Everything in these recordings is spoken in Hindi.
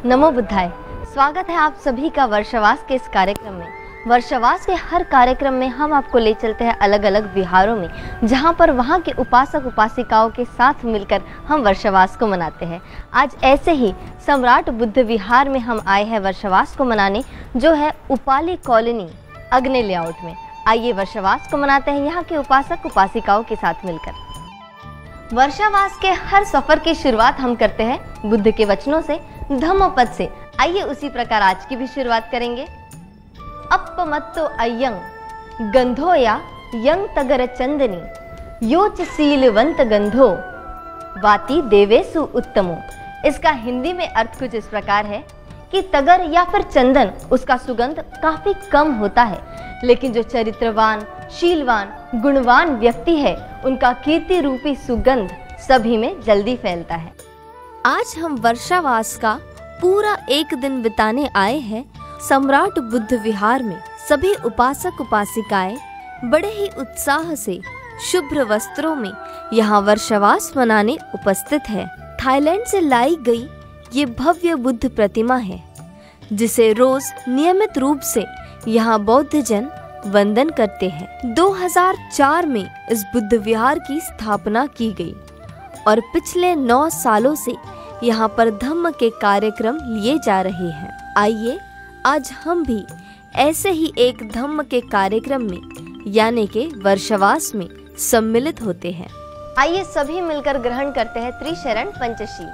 नमो बुद्धाय। स्वागत है आप सभी का वर्षावास के इस कार्यक्रम में। वर्षावास के हर कार्यक्रम में हम आपको ले चलते हैं अलग अलग विहारों में, जहां पर वहां के उपासक उपासिकाओं के साथ मिलकर हम वर्षावास को मनाते हैं। आज ऐसे ही सम्राट बुद्ध विहार में हम आए हैं वर्षावास को मनाने, जो है उपाली कॉलोनी अग्नि लेआउट में। आइए वर्षावास को मनाते हैं यहाँ के उपासक उपासिकाओं के साथ मिलकर। वर्षावास के हर सफर की शुरुआत हम करते हैं बुद्ध के वचनों से, धम्मपद से। आइए उसी प्रकार आज की भी शुरुआत करेंगे। अपमत्तो अयं गंधोया यंग तगर चंदनी योच सीलवंत गंधो वाति देवेसु उत्तमो। इसका हिंदी में अर्थ कुछ इस प्रकार है कि तगर या फिर चंदन, उसका सुगंध काफी कम होता है, लेकिन जो चरित्रवान, शीलवान, गुणवान व्यक्ति है, उनका कीर्ति रूपी सुगंध सभी में जल्दी फैलता है। आज हम वर्षावास का पूरा एक दिन बिताने आए हैं सम्राट बुद्ध विहार में। सभी उपासक उपासिकाएं बड़े ही उत्साह से शुभ्र वस्त्रों में यहाँ वर्षावास मनाने उपस्थित है। थाईलैंड से लाई गई ये भव्य बुद्ध प्रतिमा है, जिसे रोज नियमित रूप से यहाँ बौद्ध जन वंदन करते हैं। 2004 में इस बुद्ध विहार की स्थापना की गई और पिछले 9 सालों से यहाँ पर धम्म के कार्यक्रम लिए जा रहे हैं। आइए आज हम भी ऐसे ही एक धम्म के कार्यक्रम में यानी के वर्षावास में सम्मिलित होते हैं। आइए सभी मिलकर ग्रहण करते हैं त्रिशरण पंचशील।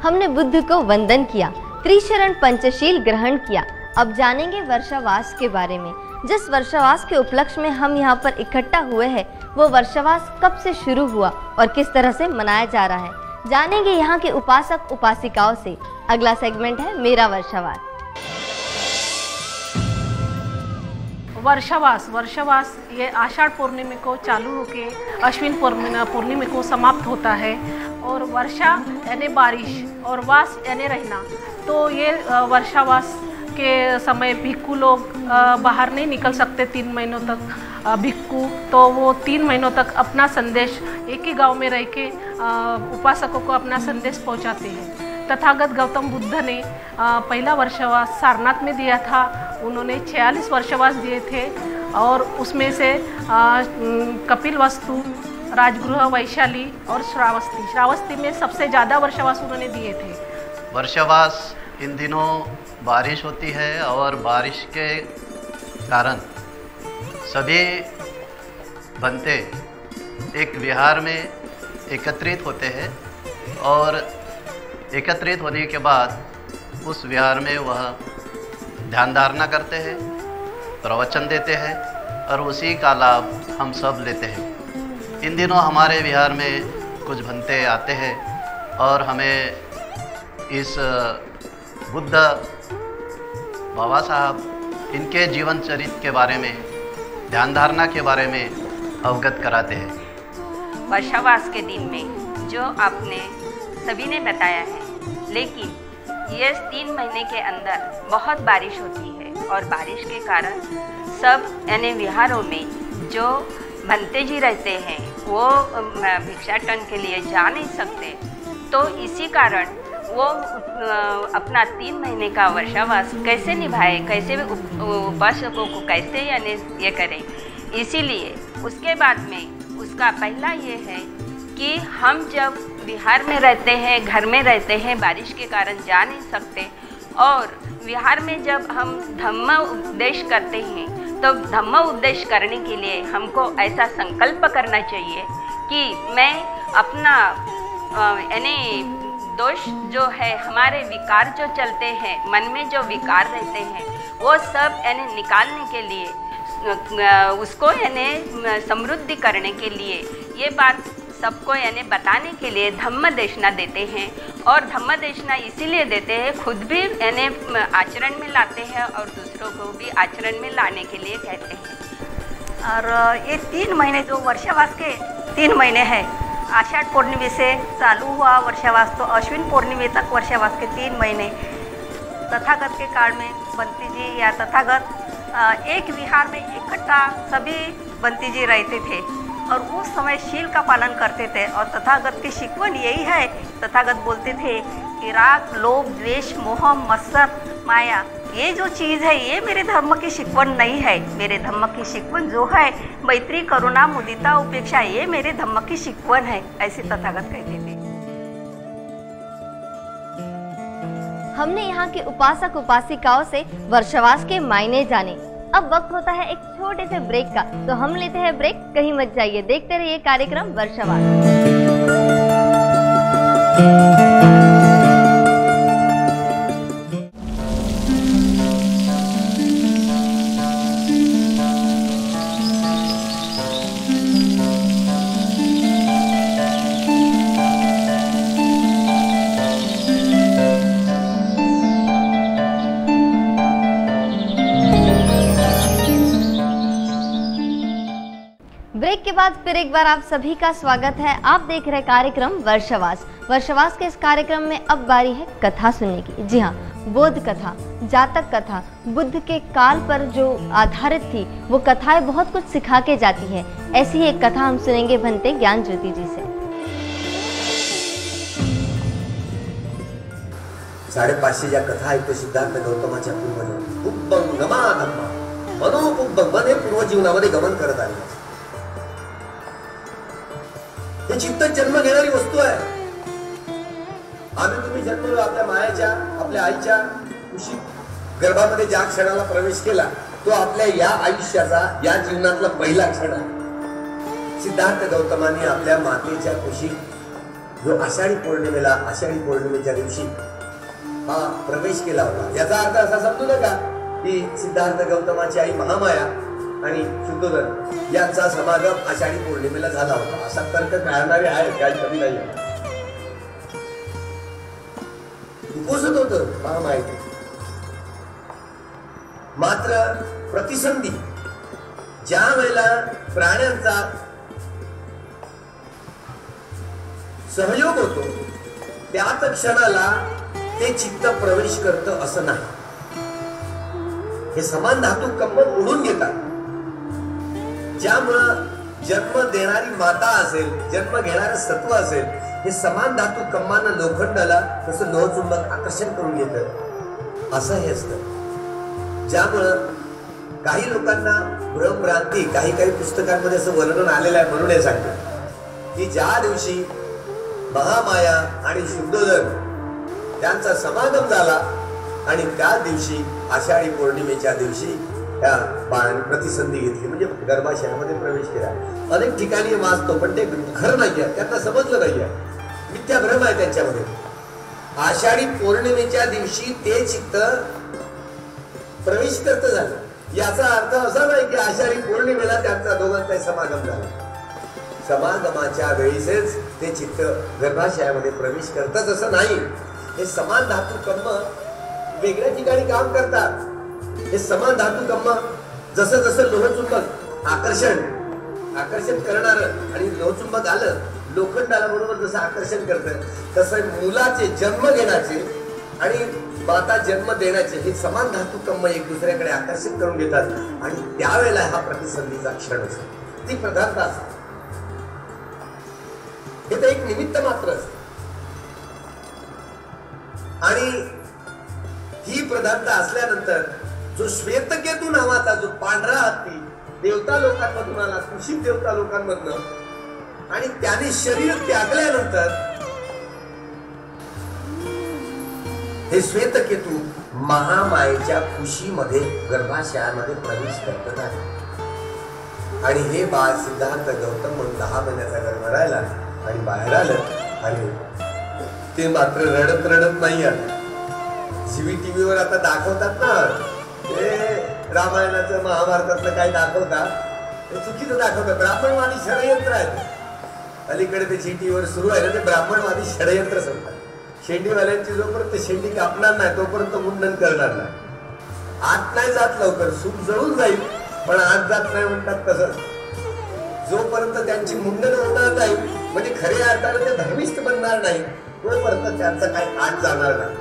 हमने बुद्ध को वंदन किया, त्रिशरण पंचशील ग्रहण किया। अब जानेंगे वर्षावास के बारे में। जिस वर्षावास के उपलक्ष्य में हम यहाँ पर इकट्ठा हुए हैं, वो वर्षावास कब से शुरू हुआ और किस तरह से मनाया जा रहा है, जानेंगे यहाँ के उपासक उपासिकाओं से। अगला सेगमेंट है मेरा वर्षावास। वर्षावास ये आषाढ़ पूर्णिमा को चालू होके अश्विन पूर्णिमा को समाप्त होता है। और वर्षा यानी बारिश और वास यानी रहना। तो ये वर्षावास के समय भिक्खु लोग बाहर नहीं निकल सकते 3 महीनों तक। भिक्खु तो वो 3 महीनों तक अपना संदेश एक ही गांव में रह के उपासकों को अपना संदेश पहुंचाते हैं। तथागत गौतम बुद्ध ने पहला वर्षावास सारनाथ में दिया था। उन्होंने 46 वर्षावास दिए थे और उसमें से कपिलवस्तु, राजगृह, वैशाली और श्रावस्ती में सबसे ज़्यादा वर्षावास उन्होंने दिए थे। वर्षावास इन दिनों बारिश होती है और बारिश के कारण सभी बनते एक विहार में एकत्रित होते हैं और एकत्रित होने के बाद उस विहार में वह ध्यान धारणा करते हैं, प्रवचन देते हैं और उसी का लाभ हम सब लेते हैं। इन दिनों हमारे विहार में कुछ भंते आते हैं और हमें इस बुद्ध बाबा साहब इनके जीवन चरित्र के बारे में, ध्यान धारणा के बारे में अवगत कराते हैं। वर्षावास के दिन में जो आपने सभी ने बताया है, लेकिन ये 3 महीने के अंदर बहुत बारिश होती है और बारिश के कारण सब यानी विहारों में जो भंते जी रहते हैं वो भिक्षाटन के लिए जा नहीं सकते, तो इसी कारण वो अपना 3 महीने का वर्षावास कैसे निभाए, कैसे उपासकों को कैसे यानी ये करें। इसीलिए उसके बाद में उसका पहला ये है कि हम जब विहार में रहते हैं, घर में रहते हैं, बारिश के कारण जा नहीं सकते, और विहार में जब हम धम्म उपदेश करते हैं तो धम्म उपदेश करने के लिए हमको ऐसा संकल्प करना चाहिए कि मैं अपना यानी दोष जो है, हमारे विकार जो चलते हैं, मन में जो विकार रहते हैं, वो सब यानी निकालने के लिए, उसको यानी समृद्धि करने के लिए, ये बात सबको यानी बताने के लिए धम्म देशना देते हैं। और धम्म देशना इसीलिए देते हैं, खुद भी यानी आचरण में लाते हैं और दूसरों को भी आचरण में लाने के लिए कहते हैं। और ये 3 महीने जो वर्षावास के 3 महीने हैं, आषाढ़ पूर्णिमा से चालू हुआ वर्षावास तो अश्विन पूर्णिमा तक वर्षावास के 3 महीने तथागत के काल में बंती जी या तथागत एक विहार में इकट्ठा सभी बंती जी रहते थे और उस समय शील का पालन करते थे। और तथागत की शिकवण यही है, तथागत बोलते थे कि राग, लोभ, द्वेष, मोह, मत्सर, माया, ये जो चीज़ है ये मेरे धर्म की शिकवण नहीं है। मेरे धर्म की शिकवण जो है मैत्री, करुणा, मुदिता, उपेक्षा, ये मेरे धर्म की शिकवण है, ऐसे तथागत कहते थे। हमने यहाँ के उपासक उपासिकाओं से वर्षावास के मायने जाने। अब वक्त होता है एक छोटे से ब्रेक का, तो हम लेते हैं ब्रेक। कहीं मत जाइए, देखते रहिए कार्यक्रम वर्षावास। ब्रेक के बाद फिर एक बार आप सभी का स्वागत है। आप देख रहे कार्यक्रम वर्षावास। वर्षावास के इस कार्यक्रम में अब बारी है कथा सुनने की। जी हाँ, बोध कथा, जातक कथा, बुद्ध के काल पर जो आधारित थी वो कथाएं बहुत कुछ सिखा के जाती है। ऐसी ही एक कथा हम सुनेंगे भंते ज्ञान ज्योति जी से। 550 कथा ऐकतो सिद्धार्थ गौतमाच्या पूर्वज पुब्बं गमा धम्मा मनोपुब्बं मन हे पूर्वजीवनामध्ये गमन करत आले। हे चित्त जन्म घेणारी वस्तू आहे। आम्ही तुम्ही जन्मलो आपल्या मायाच्या, आपल्या आईच्या कुशीत गर्भामध्ये ज्या क्षणाला प्रवेश केला तो आपल्या या आयुष्याचा, या जीवनातला पहिला क्षण आहे। सिद्धार्थ गौतमांनी आपल्या मातेच्या कुशीत जो आषाढी पौर्णिमेच्या दिवशी हा प्रवेश केला होता। याचा अर्थ असा समजू नका की सिद्धार्थ गौतमाची आई महामाया आणि शुद्धोदन यांचा समागम आषाढी पौर्णिमेला झाला होता, असा तर्क करणारे आहेत, काही कमी नाही। उपोषण होतं महामायेचे, मात्र प्रतिसंधी ज्या वेळेला प्राण्यांचा सहयोग होतो त्याच क्षणाला ते चित्त प्रवेश करतं असं नाही। हे समान धातू कंबन ओढून घेतात, ज्यामुळं जन्म देणारी माता असेल, जन्म घेणारं सत्व असेल, हे समान धातू कंबानं लोखंडाला तसं लोहचुंबक आकर्षण करून घेतं, असं हे असतं। ज्यामुळं काही लोकांना भ्रमभ्रांती, काही पुस्तकांमध्ये असं वर्णन आलेलं आहे, म्हणून हे सांगतो की ज्या दिवशी महामाया आणि शुद्धोदन त्यांचा समागम झाला आणि त्या दिवशी आषाढी पौर्णिमेच्या दिवशी त्या बाळाने प्रतिसंधी घेतली, म्हणजे गर्भाशयामध्ये प्रवेश केला। अनेक ठिकाणी वाचतो, पण ते खरं नाहीये, त्यांना समजलं नाहीये, मिथ्या भ्रम आहे त्यांच्यामध्ये। आषाढी पौर्णिमेच्या दिवशी ते चित्त प्रवेश करत झालं, याचा अर्थ असा नाही की आषाढी पौर्णिमेला त्यांचा दोघांचा समागम झाला। समागमाच्या वेळीच ते चित्त गर्भाशयामध्ये प्रवेश करतात असं नाही। हे समान धातू कर्म वेगळ्या ठिकाणी काम करतात, हे समान धातू कम्मा जसं जसं लोहचुंबक आकर्षण करणारं आणि लोहचुंबक आलं लोखंडाला बरोबर जसं आकर्षण करतं, तसं मुलाचे जन्म घेण्याचे आणि माता जन्म देण्याचे हे समान धातू कम्म एक दुसऱ्याकडे आकर्षित करून घेतात आणि त्यावेळेला हा प्रतिसंधीचा क्षण असतो, ती प्रधानता असते. हे तर एक निमित्त मात्र असते आणि ही प्रधानता असल्यानंतर जो श्वेतकेतू नावाचा जो पांढरा हत्ती देवता लोकांमधून आला, कुशीत देवता लोकांमधून, आणि त्याने शरीर त्यागल्यानंतर हे श्वेतकेतू महामायेच्या कुशीमध्ये गर्भाशयामध्ये प्रवेश करत आहे आणि हे बाळ सिद्धार्थ गौतम म्हणून 10 महिन्याचा गर्भ राहिला आणि बाहेर आलं आणि ते मात्र रडत नाही आलं. जीवी टीव्हीवर आता दाखवतात ना, ते रामायणाचं महाभारतातलं काही दाखवतात, ते चुकीचं दाखवतात. ब्राह्मणवादी षडयंत्र आहेत. अलीकडे ते टीव्हीवर सुरू आहे ना, ते ब्राह्मणवादी षडयंत्र सांगतात. शेंडीवाल्यांची जोपर्यंत शेंडी कापणार नाही तोपर्यंत मुंडन करणार नाही. आत नाही जात लवकर, सूप जळून जाईल पण आत जात नाही म्हणतात. तसंच जोपर्यंत त्यांची मुंडन होणार नाही म्हणजे खऱ्या अर्थाने ते धर्मिष्ठ बनणार नाही तोपर्यंत त्यांचं काही आत जाणार नाही.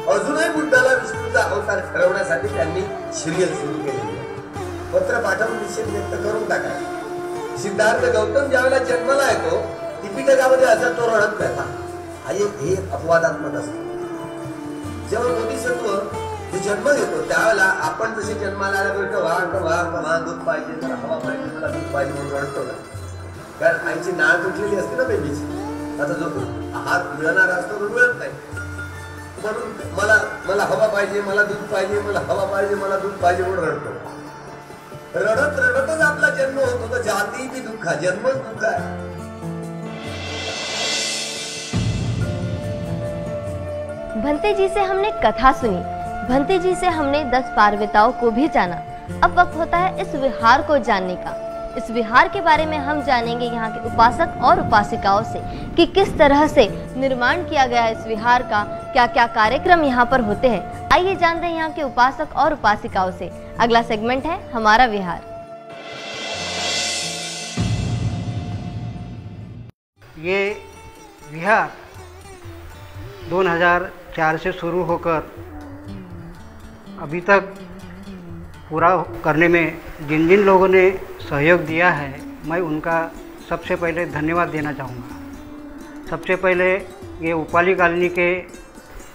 अजूनही बुद्धाला विष्णूचा अवतार ठरवण्यासाठी त्यांनी सिरियल सुरू केली. पत्र पाठवून निषेध व्यक्त करून टाकायचा. सिद्धार्थ गौतम ज्यावेळेला जन्माला येतो त्रिपिटकामध्ये असा तो रडत नाही. हे अपवादात्मक असतं. जेव्हा बोधिसत्व जो जन्म घेतो त्यावेळेला आपण जसे जन्माला आल्याबरोबर वाह दूध पाहिजे, मला हवा पाहिजे, मला दूध पाहिजे म्हणून रडतो ना, कारण आईची नाळ तुटलेली असते ना बेबीची. आता जो हात मिळणार असतो तो मिळत नाही म्हणून मला हवा पाहिजे, मला दूध पाहिजे, मला हवा पाहिजे, मला दूध पाहिजे म्हणून रडतो. रडतच आपला जन्म होतो. तर जाती भी दुःख, जन्मच दुःख आहे. भंते जी से हमने कथा सुनी, भंते जी से हमने 10 पारविताओं को भी जाना. अब वक्त होता है इस विहार को जानने का. इस विहार के बारे में हम जानेंगे यहाँ के उपासक और उपासिकाओं से कि किस तरह से निर्माण किया गया है इस विहार का, क्या क्या कार्यक्रम यहाँ पर होते हैं. आइए जानते हैं यहाँ के उपासक और उपासिकाओं से. अगला सेगमेंट है हमारा विहार. ये विहार 2004 से शुरू होकर अभी तक पूरा करने में जिन जिन लोगों ने सहयोग दिया है मैं उनका सबसे पहले धन्यवाद देना चाहूँगा. सबसे पहले ये उपाली कॉलोनी के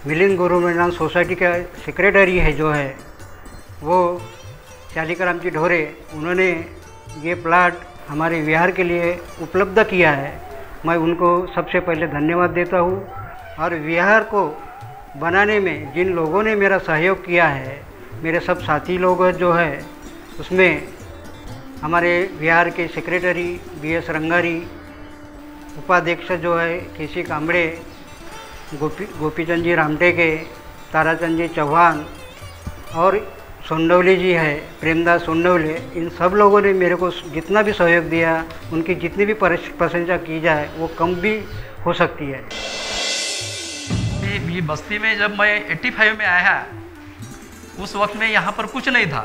मिलिंद गुरु मैदान सोसाइटी का सेक्रेटरी है जो है वो शालिकाराम जी ढोरे, उन्होंने ये प्लाट हमारे विहार के लिए उपलब्ध किया है. मैं उनको सबसे पहले धन्यवाद देता हूँ. और विहार को बनाने में जिन लोगों ने मेरा सहयोग किया है, मेरे सब साथी लोग जो है, उसमें हमारे विहार के सेक्रेटरी BS रंगारी, उपाध्यक्ष जो है केसी कांबड़े, गोपीचंद जी रामटेके, ताराचंद जी चौहान और सोंडवले जी है, प्रेमदास सोंडवले, इन सब लोगों ने मेरे को जितना भी सहयोग दिया, उनकी जितनी भी प्रशंसा की जाए वो कम भी हो सकती है. ये बस्ती में जब मैं 85 में आया उस वक्त में यहाँ पर कुछ नहीं था.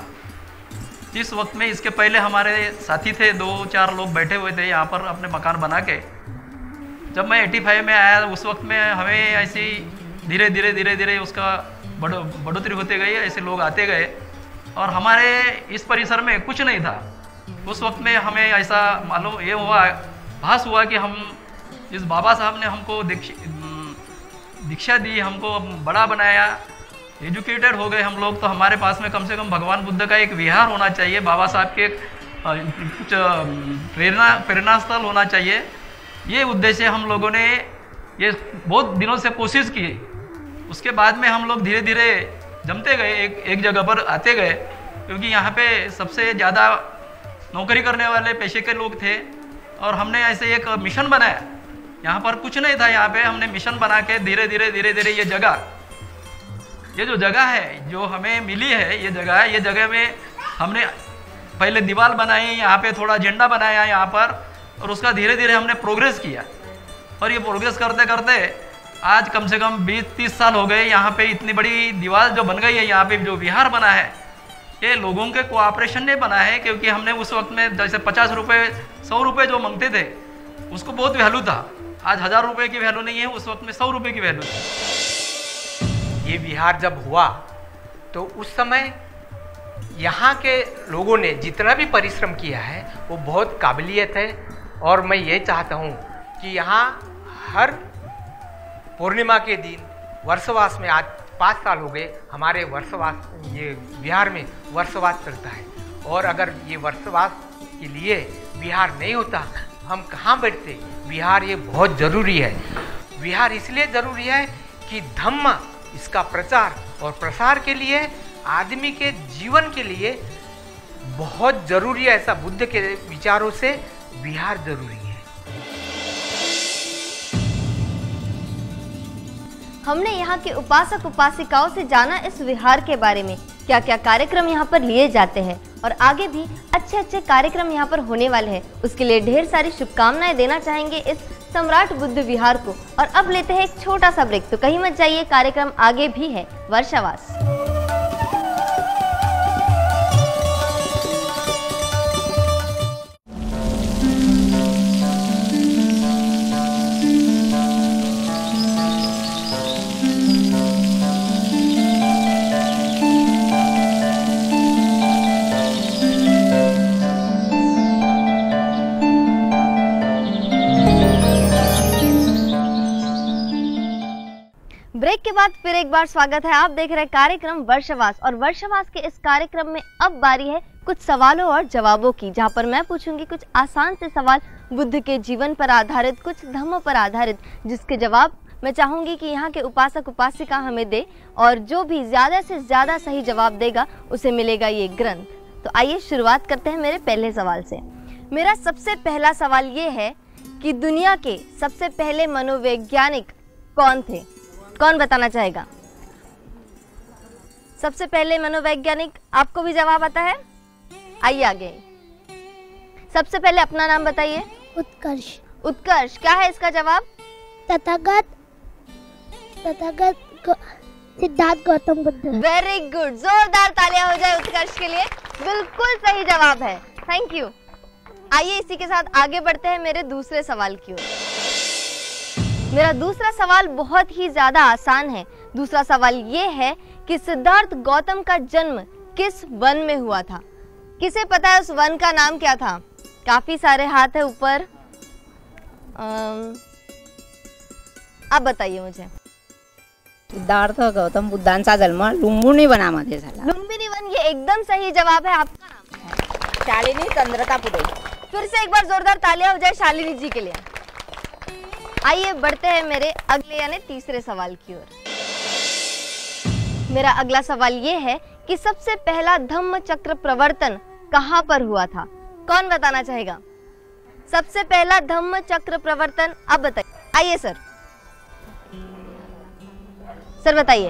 जिस वक्त में इसके पहले हमारे साथी थे, 2-4 लोग बैठे हुए थे यहाँ पर अपने मकान बना के. जब मैं 85 में आया उस वक्त में हमें ऐसी धीरे धीरे उसका बढ़ोतरी होते गई, ऐसे लोग आते गए और हमारे इस परिसर में कुछ नहीं था. उस वक्त में हमें ऐसा मालूम ये हुआ, भास हुआ कि हम इस बाबा साहब ने हमको दीक्षा दी, हमको बड़ा बनाया, एजुकेटेड हो गए हम लोग, तो हमारे पास में कम से कम भगवान बुद्ध का एक विहार होना चाहिए, बाबा साहब के कुछ प्रेरणा स्थल होना चाहिए. ये उद्देश्य हम लोगों ने ये बहुत दिनों से कोशिश की. उसके बाद में हम लोग धीरे धीरे जमते गए, एक जगह पर आते गए, क्योंकि यहाँ पे सबसे ज़्यादा नौकरी करने वाले पेशे के लोग थे और हमने ऐसे एक मिशन बनाया. यहाँ पर कुछ नहीं था, यहाँ पे हमने मिशन बना के धीरे धीरे ये जो जगह है जो हमें मिली है, ये जगह में हमने पहले दीवार बनाई, यहाँ पे थोड़ा झंडा बनाया यहाँ पर, और उसका धीरे धीरे हमने प्रोग्रेस किया. और ये प्रोग्रेस करते करते आज कम से कम 20-30 साल हो गए. यहाँ पे इतनी बड़ी दीवार जो बन गई है, यहाँ पे जो विहार बना है, ये लोगों के कोऑपरेशन ने बना है, क्योंकि हमने उस वक्त में जैसे 50 रुपये 100 रुपये जो मांगते थे उसको बहुत वैल्यू था। आज 1000 रुपये की वैल्यू नहीं है, उस वक्त में 100 रुपये की वैल्यू थी। ये विहार जब हुआ तो उस समय यहाँ के लोगों ने जितना भी परिश्रम किया है वो बहुत काबिलियत है। और मैं ये चाहता हूँ कि यहाँ हर पूर्णिमा के दिन वर्षवास में, आज 5 साल हो गए हमारे वर्षवास, ये विहार में वर्षवास चलता है। और अगर ये वर्षवास के लिए विहार नहीं होता हम कहाँ बैठते। विहार ये बहुत ज़रूरी है। विहार इसलिए ज़रूरी है कि धम्म, इसका प्रचार और प्रसार के लिए, आदमी के जीवन के लिए बहुत ज़रूरी है। ऐसा बुद्ध के विचारों से विहार ज़रूरी है। हमने यहाँ के उपासक उपासिकाओं से जाना इस विहार के बारे में, क्या क्या कार्यक्रम यहाँ पर लिए जाते हैं और आगे भी अच्छे अच्छे कार्यक्रम यहाँ पर होने वाले हैं। उसके लिए ढेर सारी शुभकामनाएं देना चाहेंगे इस सम्राट बुद्ध विहार को। और अब लेते हैं एक छोटा सा ब्रेक, तो कहीं मत जाइए, कार्यक्रम आगे भी है वर्षावास। ब्रेक के बाद फिर एक बार स्वागत है। आप देख रहे हैं कार्यक्रम वर्षावास और वर्षावास के इस कार्यक्रम में अब बारी है कुछ सवालों और जवाबों की, जहां पर मैं पूछूंगी कुछ आसान से सवाल बुद्ध के जीवन पर आधारित, कुछ धम्म पर आधारित, जिसके जवाब मैं चाहूंगी कि यहाँ के उपासक उपासिका हमें दे और जो भी ज्यादा से ज्यादा सही जवाब देगा उसे मिलेगा ये ग्रंथ। तो आइए शुरुआत करते हैं मेरे पहले सवाल से। मेरा सबसे पहला सवाल ये है कि दुनिया के सबसे पहले मनोवैज्ञानिक कौन थे? कौन बताना चाहेगा? सबसे पहले मनोवैज्ञानिक, आपको भी जवाब आता है? आइए आगे। सबसे पहले अपना नाम बताइए। उत्कर्ष। उत्कर्ष, क्या है इसका जवाब? तथागत सिद्धार्थ गौतम बुद्ध। वेरी गुड, जोरदार तालियां हो जाए उत्कर्ष के लिए, बिल्कुल सही जवाब है, थैंक यू। आइए इसी के साथ आगे बढ़ते हैं मेरे दूसरे सवाल की ओर। मेरा दूसरा सवाल बहुत ही ज्यादा आसान है। दूसरा सवाल ये है कि सिद्धार्थ गौतम का जन्म किस वन में हुआ था? किसे पता है उस वन का नाम क्या था? काफी सारे हाथ है ऊपर, अब बताइए मुझे। सिद्धार्थ गौतम बुद्धांचा जन्म लुंबिनी वनामध्ये झाला। लुंबिनी वन, ये एकदम सही जवाब है। आपका नाम है? शालिनी चंद्रतापुरे। फिर से एक बार जोरदार तालियां हो जाए शालिनी जी के लिए। आइए बढ़ते हैं मेरे अगले यानी तीसरे सवाल की ओर। मेरा अगला सवाल ये है कि सबसे पहला धम्म चक्र प्रवर्तन कहां पर हुआ था? कौन बताना चाहेगा? सबसे पहला धम्म चक्र प्रवर्तन, अब बताइए। आइए सर, सर बताइए।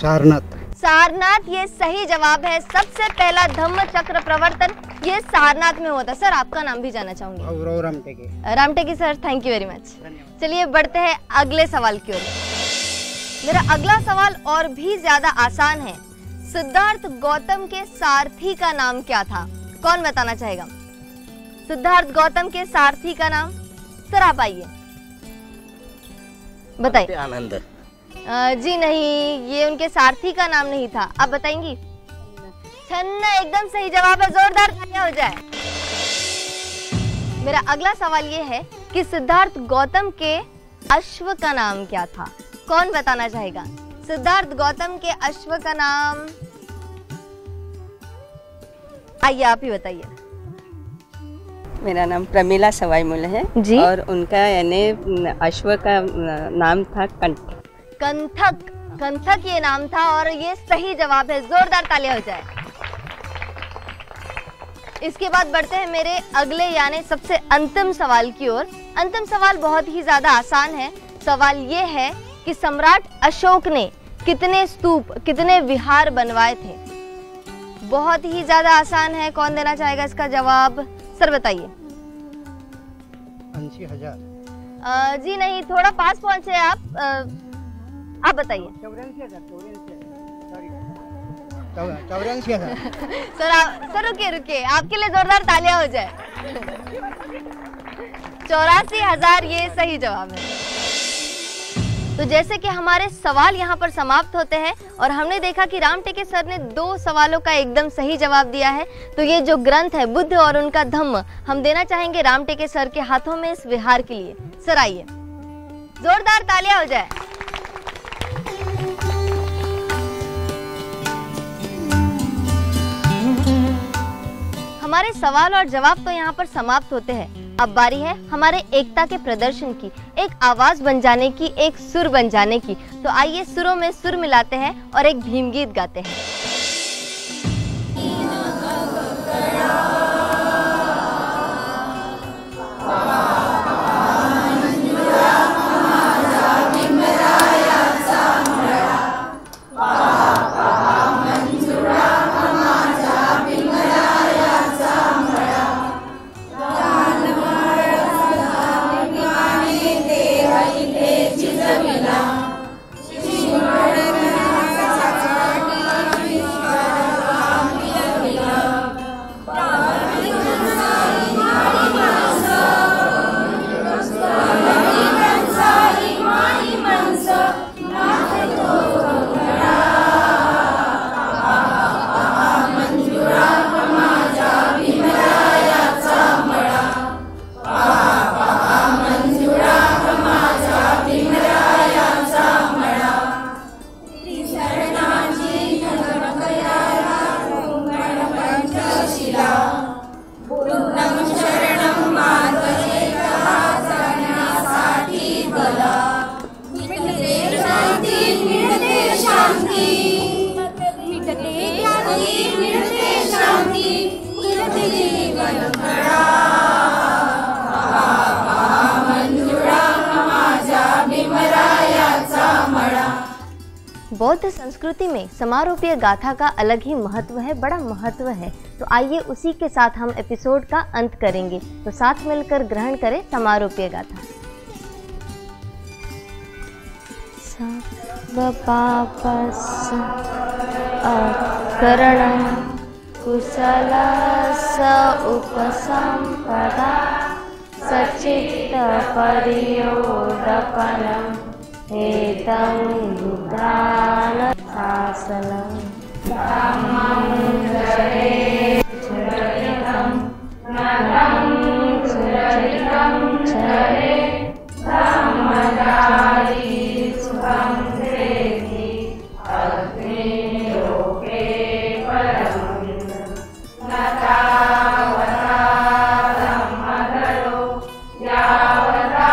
सारनाथ। सारनाथ, ये सही जवाब है। सबसे पहला धम्म चक्र प्रवर्तन ये सारनाथ में हुआ था। सर आपका नाम भी जानना चाहूंगी। Ramteke. Ramteke sir, thank you very much. चलिए बढ़ते हैं अगले सवाल की ओर। मेरा अगला सवाल और भी ज्यादा आसान है। सिद्धार्थ गौतम के सारथी का नाम क्या था? कौन बताना चाहेगा? सिद्धार्थ गौतम के सारथी का नाम? सर आप आइए, बताइए। आनंद। जी नहीं, ये उनके सारथी का नाम नहीं था। आप बताएंगी? छन्ना, एकदम सही जवाब है, जोरदार तालियां हो जाए। मेरा अगला सवाल ये है कि सिद्धार्थ गौतम के अश्व का नाम क्या था? कौन बताना चाहेगा? सिद्धार्थ गौतम के अश्व का नाम? आइए आप ही बताइए। मेरा नाम प्रमिला सवाईमुल है जी? और उनका यानी अश्व का नाम था कंठक। कंठक, कंठक ये नाम था और ये सही जवाब है, जोरदार तालियां हो जाए। इसके बाद बढ़ते हैं मेरे अगले यानी सबसे अंतिम सवाल की ओर। अंतिम सवाल बहुत ही ज्यादा आसान है। सवाल ये है कि सम्राट अशोक ने कितने स्तूप, कितने विहार बनवाए थे? बहुत ही ज्यादा आसान है, कौन देना चाहेगा इसका जवाब? सर बताइए। 80,000। जी नहीं, थोड़ा पास पहुंचे आप बताइए। 84,000। सर रुकिए, आपके लिए जोरदार तालियां हो जाए। 84,000 ये सही जवाब है। तो जैसे कि हमारे सवाल यहाँ पर समाप्त होते हैं और हमने देखा कि रामटेके सर ने 2 सवालों का एकदम सही जवाब दिया है, तो ये जो ग्रंथ है बुद्ध और उनका धम्म हम देना चाहेंगे रामटेके सर के हाथों में इस विहार के लिए। सर आइए, जोरदार तालियां हो जाए। हमारे सवाल और जवाब तो यहाँ पर समाप्त होते हैं। अब बारी है हमारे एकता के प्रदर्शन की, एक आवाज बन जाने की, एक सुर बन जाने की। तो आइए सुरों में सुर मिलाते हैं और एक भीम गीत गाते हैं। बौद्ध संस्कृति में समारोपीय गाथा का अलग ही महत्व है, बड़ा महत्व है। तो आइए उसी के साथ हम एपिसोड का अंत करेंगे। तो साथ मिलकर ग्रहण करें समारोपीय गाथा। पापस् अकरणं कुशलस उपसंपदा सचित्त परियोदपनम् एतं रुद्रानशासनं धम्मं चरितं नरं चरितं चरे धम्मचारी सुखं सेति अग्निलोके परं न तावता धम्मधरो यावता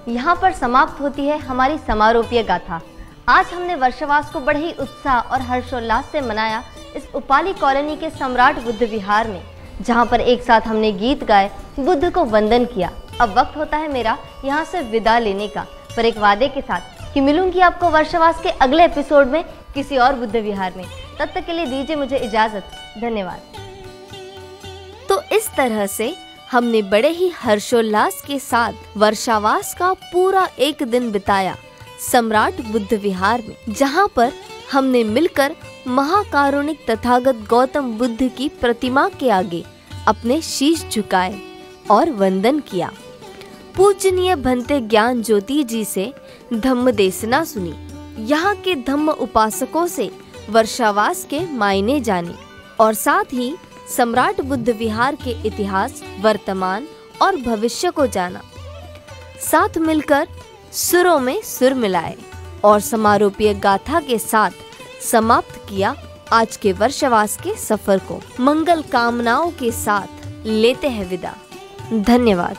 यहाँ पर समाप्त होती है हमारी समारोपीय गाथा। आज हमने वर्षवास को बड़े ही उत्साह और हर्षोल्लास से मनाया इस उपाली कॉलोनी के सम्राट बुद्ध विहार में, जहाँ पर एक साथ हमने गीत गाए, बुद्ध को वंदन किया। अब वक्त होता है मेरा यहाँ से विदा लेने का, पर एक वादे के साथ कि मिलूंगी आपको वर्षवास के अगले एपिसोड में किसी और बुद्ध विहार में। तब तक के लिए दीजिए मुझे इजाजत। धन्यवाद। तो इस तरह से हमने बड़े ही हर्षोल्लास के साथ वर्षावास का पूरा एक दिन बिताया सम्राट बुद्ध विहार में, जहाँ पर हमने मिलकर महाकारुणिक तथागत गौतम बुद्ध की प्रतिमा के आगे अपने शीश झुकाए और वंदन किया। पूजनीय भंते ज्ञान ज्योति जी से धम्म देसना सुनी, यहाँ के धम्म उपासकों से वर्षावास के मायने जाने और साथ ही सम्राट बुद्ध विहार के इतिहास, वर्तमान और भविष्य को जाना। साथ मिलकर सुरों में सुर मिलाए और समारोपीय गाथा के साथ समाप्त किया आज के वर्षावास के सफर को। मंगल कामनाओं के साथ लेते हैं विदा। धन्यवाद।